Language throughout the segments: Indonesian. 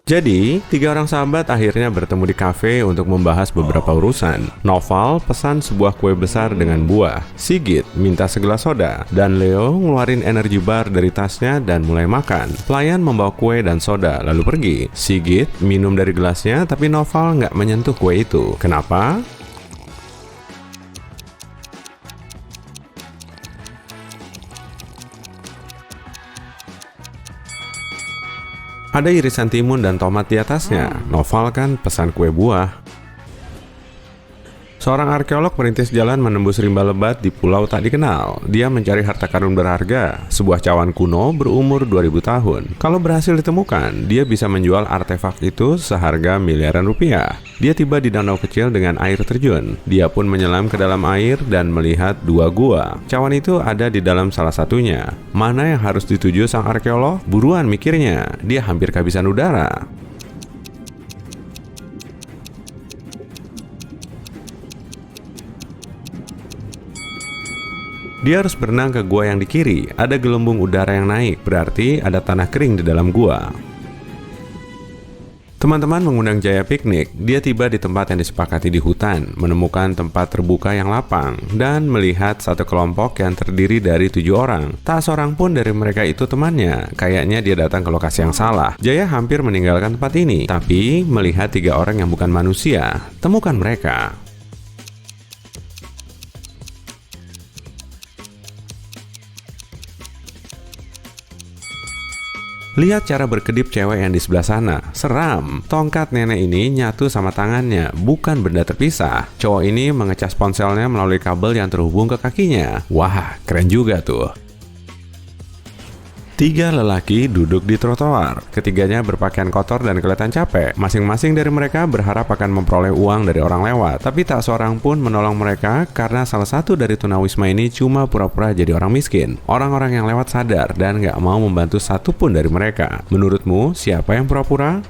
Jadi, tiga orang sahabat akhirnya bertemu di kafe untuk membahas beberapa urusan. Noval pesan sebuah kue besar dengan buah. Sigit minta segelas soda. Dan Leo ngeluarin energi bar dari tasnya dan mulai makan. Pelayan membawa kue dan soda lalu pergi. Sigit minum dari gelasnya tapi Noval nggak menyentuh kue itu. Kenapa? Ada irisan timun dan tomat di atasnya. Noval kan pesan kue buah. Seorang arkeolog merintis jalan menembus rimba lebat di pulau tak dikenal. Dia mencari harta karun berharga, sebuah cawan kuno berumur 2000 tahun. Kalau berhasil ditemukan, dia bisa menjual artefak itu seharga miliaran rupiah. Dia tiba di danau kecil dengan air terjun. Dia pun menyelam ke dalam air dan melihat dua gua. Cawan itu ada di dalam salah satunya. Mana yang harus dituju sang arkeolog? Buruan mikirnya, dia hampir kehabisan udara. Dia harus berenang ke gua yang di kiri. Ada gelembung udara yang naik, berarti ada tanah kering di dalam gua. Teman-teman mengundang Jaya piknik. Dia tiba di tempat yang disepakati di hutan, menemukan tempat terbuka yang lapang, dan melihat satu kelompok yang terdiri dari 7 orang. Tak seorang pun dari mereka itu temannya. Kayaknya dia datang ke lokasi yang salah. Jaya hampir meninggalkan tempat ini, tapi melihat 3 orang yang bukan manusia. Temukan mereka. Lihat cara berkedip cewek yang di sebelah sana. Seram. Tongkat nenek ini nyatu sama tangannya, bukan benda terpisah. Cowok ini mengecas ponselnya melalui kabel yang terhubung ke kakinya. Wah, keren juga tuh. 3 lelaki duduk di trotoar. Ketiganya berpakaian kotor dan kelihatan capek. Masing-masing dari mereka berharap akan memperoleh uang dari orang lewat. Tapi tak seorang pun menolong mereka karena salah satu dari tunawisma ini cuma pura-pura jadi orang miskin. Orang-orang yang lewat sadar dan gak mau membantu satupun dari mereka. Menurutmu, siapa yang pura-pura?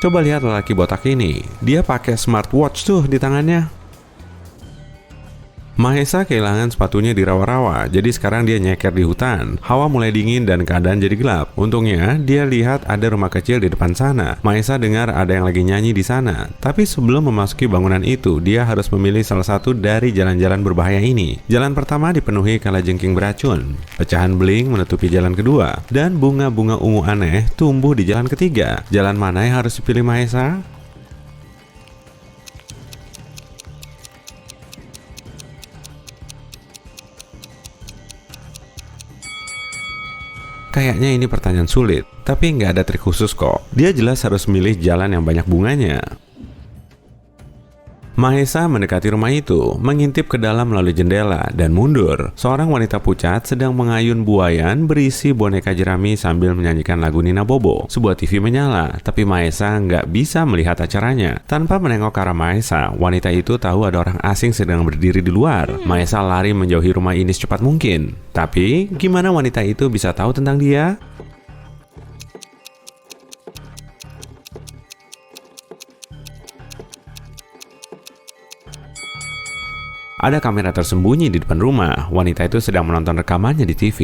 Coba lihat lelaki botak ini. Dia pakai smartwatch tuh di tangannya. Mahesa kehilangan sepatunya di rawa-rawa, jadi sekarang dia nyeker di hutan. Hawa mulai dingin dan keadaan jadi gelap. Untungnya, dia lihat ada rumah kecil di depan sana. Mahesa dengar ada yang lagi nyanyi di sana. Tapi sebelum memasuki bangunan itu, dia harus memilih salah satu dari jalan-jalan berbahaya ini. Jalan pertama dipenuhi kalajengking beracun. Pecahan beling menutupi jalan kedua. Dan bunga-bunga ungu aneh tumbuh di jalan ketiga. Jalan mana yang harus dipilih Mahesa? Kayaknya ini pertanyaan sulit, tapi nggak ada trik khusus kok. Dia jelas harus milih jalan yang banyak bunganya. Mahesa mendekati rumah itu, mengintip ke dalam melalui jendela, dan mundur. Seorang wanita pucat sedang mengayun buayan berisi boneka jerami sambil menyanyikan lagu Nina Bobo. Sebuah TV menyala, tapi Mahesa nggak bisa melihat acaranya. Tanpa menengok ke arah Mahesa, wanita itu tahu ada orang asing sedang berdiri di luar. Mahesa lari menjauhi rumah ini secepat mungkin. Tapi, gimana wanita itu bisa tahu tentang dia? Ada kamera tersembunyi di depan rumah. Wanita itu sedang menonton rekamannya di TV.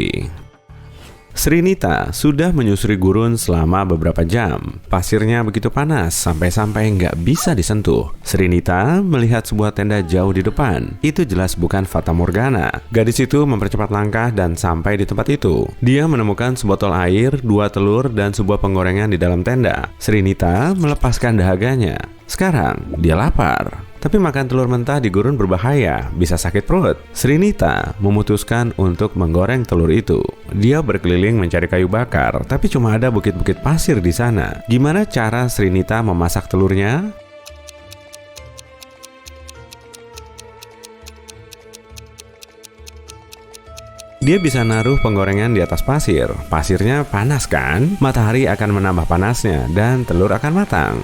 Srinita sudah menyusuri gurun selama beberapa jam. Pasirnya begitu panas sampai-sampai nggak bisa disentuh. Srinita melihat sebuah tenda jauh di depan. Itu jelas bukan Fata Morgana. Gadis itu mempercepat langkah dan sampai di tempat itu. Dia menemukan sebotol air, 2 telur, dan sebuah penggorengan di dalam tenda. Srinita melepaskan dahaganya. Sekarang dia lapar. Tapi makan telur mentah di gurun berbahaya, bisa sakit perut. Srinita memutuskan untuk menggoreng telur itu. Dia berkeliling mencari kayu bakar, tapi cuma ada bukit-bukit pasir di sana. Gimana cara Srinita memasak telurnya? Dia bisa naruh penggorengan di atas pasir. Pasirnya panas kan? Matahari akan menambah panasnya dan telur akan matang.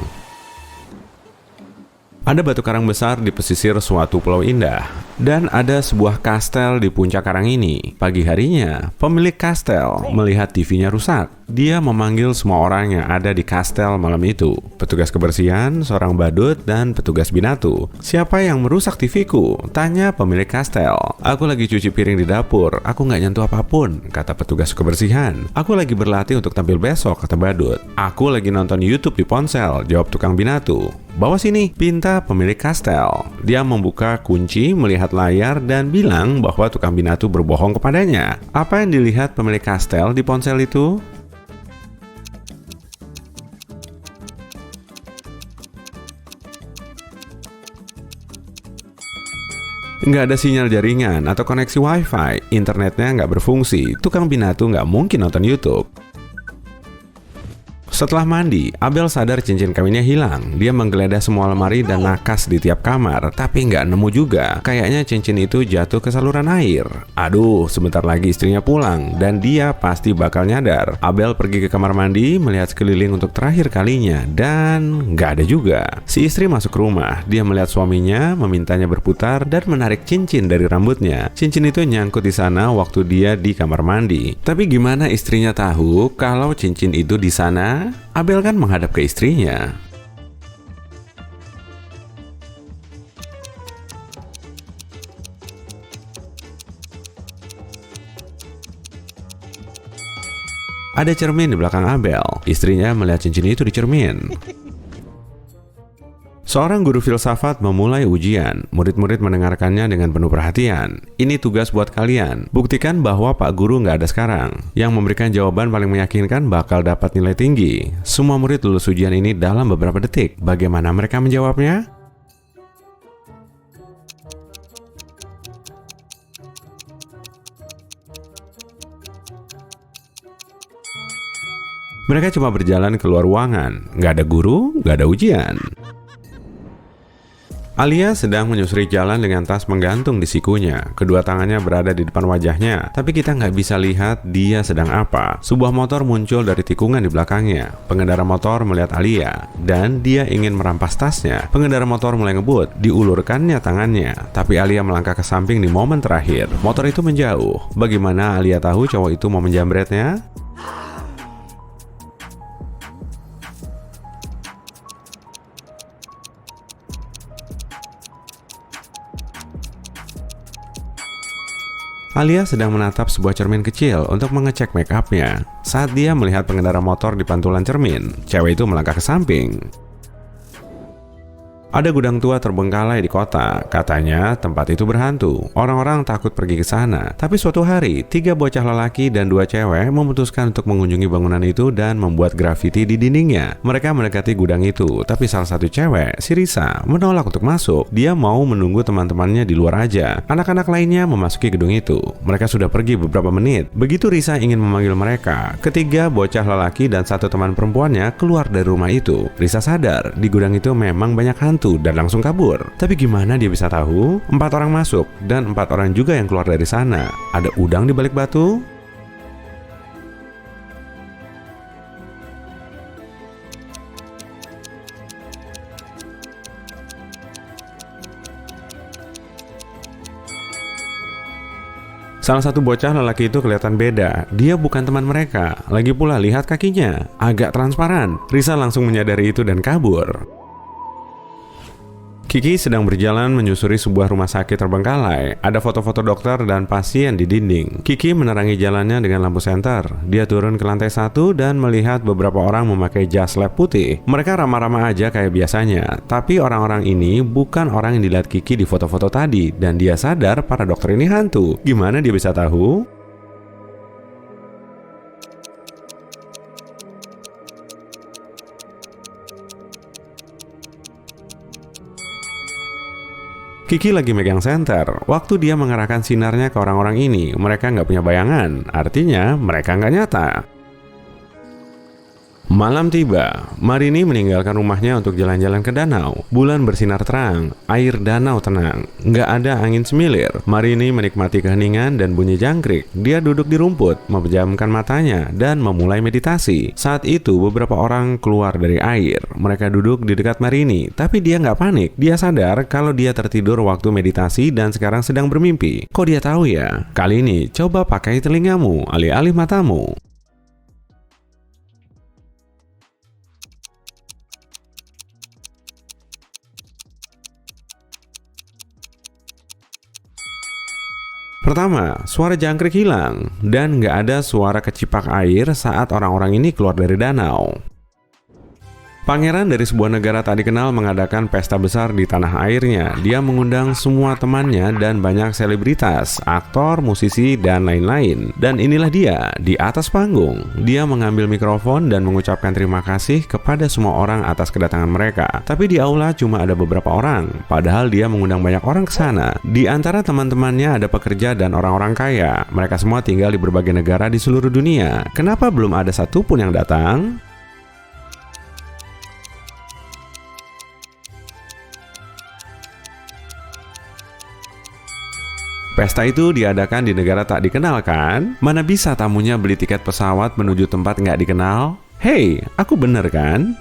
Ada batu karang besar di pesisir suatu pulau indah. Dan ada sebuah kastel di puncak karang ini. Pagi harinya, pemilik kastel melihat TV-nya rusak. Dia memanggil semua orang yang ada di kastel malam itu. Petugas kebersihan, seorang badut, dan petugas binatu. "Siapa yang merusak TV-ku?" tanya pemilik kastel. "Aku lagi cuci piring di dapur, aku nggak nyentuh apapun," kata petugas kebersihan. "Aku lagi berlatih untuk tampil besok," kata badut. "Aku lagi nonton YouTube di ponsel," jawab tukang binatu. "Bawa sini," pinta pemilik kastel. Dia membuka kunci, melihat layar, dan bilang bahwa tukang binatu berbohong kepadanya. Apa yang dilihat pemilik kastel di ponsel itu? Nggak ada sinyal jaringan atau koneksi wifi, internetnya nggak berfungsi, tukang binatu nggak mungkin nonton YouTube. Setelah mandi, Abel sadar cincin kawinnya hilang. Dia menggeledah semua lemari dan nakas di tiap kamar, tapi nggak nemu juga. Kayaknya cincin itu jatuh ke saluran air. Aduh, sebentar lagi istrinya pulang, dan dia pasti bakal nyadar. Abel pergi ke kamar mandi, melihat sekeliling untuk terakhir kalinya, dan nggak ada juga. Si istri masuk rumah, dia melihat suaminya, memintanya berputar, dan menarik cincin dari rambutnya. Cincin itu nyangkut di sana waktu dia di kamar mandi. Tapi gimana istrinya tahu kalau cincin itu di sana? Abel kan menghadap ke istrinya. Ada cermin di belakang Abel. Istrinya melihat cincin itu di cermin. Seorang guru filsafat memulai ujian. Murid-murid mendengarkannya dengan penuh perhatian. "Ini tugas buat kalian. Buktikan bahwa Pak Guru nggak ada sekarang. Yang memberikan jawaban paling meyakinkan bakal dapat nilai tinggi." Semua murid lulus ujian ini dalam beberapa detik. Bagaimana mereka menjawabnya? Mereka cuma berjalan keluar ruangan. Nggak ada guru, nggak ada ujian. Alia sedang menyusuri jalan dengan tas menggantung di sikunya. Kedua tangannya berada di depan wajahnya, tapi kita nggak bisa lihat dia sedang apa. Sebuah motor muncul dari tikungan di belakangnya. Pengendara motor melihat Alia, dan dia ingin merampas tasnya. Pengendara motor mulai ngebut, diulurkannya tangannya. Tapi Alia melangkah ke samping di momen terakhir. Motor itu menjauh. Bagaimana Alia tahu cowok itu mau menjamretnya? Alia sedang menatap sebuah cermin kecil untuk mengecek make up-nya. Saat dia melihat pengendara motor di pantulan cermin, cewek itu melangkah ke samping. Ada gudang tua terbengkalai di kota. Katanya tempat itu berhantu. Orang-orang takut pergi ke sana. Tapi suatu hari, 3 bocah lelaki dan 2 cewek memutuskan untuk mengunjungi bangunan itu dan membuat grafiti di dindingnya. Mereka mendekati gudang itu, tapi salah satu cewek, si Risa, menolak untuk masuk. Dia mau menunggu teman-temannya di luar aja. Anak-anak lainnya memasuki gedung itu. Mereka sudah pergi beberapa menit. Begitu Risa ingin memanggil mereka, ketiga bocah lelaki dan 1 teman perempuannya keluar dari rumah itu. Risa sadar, di gudang itu memang banyak hantu dan langsung kabur. Tapi gimana dia bisa tahu? 4 orang masuk dan 4 orang juga yang keluar dari sana. Ada udang di balik batu? Salah satu bocah lelaki itu kelihatan beda. Dia bukan teman mereka. Lagi pula lihat kakinya, agak transparan. Risa langsung menyadari itu dan kabur. Kiki sedang berjalan menyusuri sebuah rumah sakit terbengkalai. Ada foto-foto dokter dan pasien di dinding. Kiki menerangi jalannya dengan lampu senter. Dia turun ke lantai 1 dan melihat beberapa orang memakai jas lab putih. Mereka ramah-ramah aja kayak biasanya. Tapi orang-orang ini bukan orang yang dilihat Kiki di foto-foto tadi. Dan dia sadar para dokter ini hantu. Gimana dia bisa tahu? Kiki lagi megang senter. Waktu dia mengarahkan sinarnya ke orang-orang ini, mereka nggak punya bayangan. Artinya, mereka nggak nyata. Malam tiba, Marini meninggalkan rumahnya untuk jalan-jalan ke danau. Bulan bersinar terang, air danau tenang, nggak ada angin semilir. Marini menikmati keheningan dan bunyi jangkrik. Dia duduk di rumput, memejamkan matanya, dan memulai meditasi. Saat itu, beberapa orang keluar dari air. Mereka duduk di dekat Marini, tapi dia nggak panik. Dia sadar kalau dia tertidur waktu meditasi dan sekarang sedang bermimpi. Kok dia tahu ya? Kali ini, coba pakai telingamu, alih-alih matamu. Pertama, suara jangkrik hilang dan nggak ada suara kecipak air saat orang-orang ini keluar dari danau. Pangeran dari sebuah negara tak dikenal mengadakan pesta besar di tanah airnya. Dia mengundang semua temannya dan banyak selebritas, aktor, musisi, dan lain-lain. Dan inilah dia, di atas panggung. Dia mengambil mikrofon dan mengucapkan terima kasih kepada semua orang atas kedatangan mereka. Tapi di aula cuma ada beberapa orang, padahal dia mengundang banyak orang ke sana. Di antara teman-temannya ada pekerja dan orang-orang kaya. Mereka semua tinggal di berbagai negara di seluruh dunia. Kenapa belum ada satupun yang datang? Pesta itu diadakan di negara tak dikenal kan? Mana bisa tamunya beli tiket pesawat menuju tempat nggak dikenal? Hei, aku bener kan?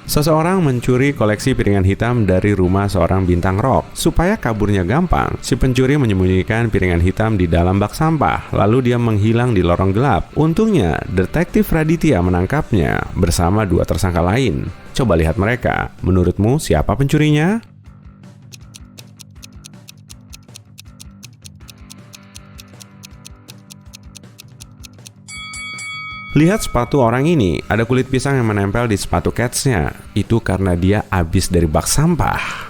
Seseorang mencuri koleksi piringan hitam dari rumah seorang bintang rock. Supaya kaburnya gampang, si pencuri menyembunyikan piringan hitam di dalam bak sampah. Lalu dia menghilang di lorong gelap. Untungnya, detektif Raditya menangkapnya bersama 2 tersangka lain. Coba lihat mereka. Menurutmu siapa pencurinya? Lihat sepatu orang ini, ada kulit pisang yang menempel di sepatu Cats-nya. Itu karena dia habis dari bak sampah.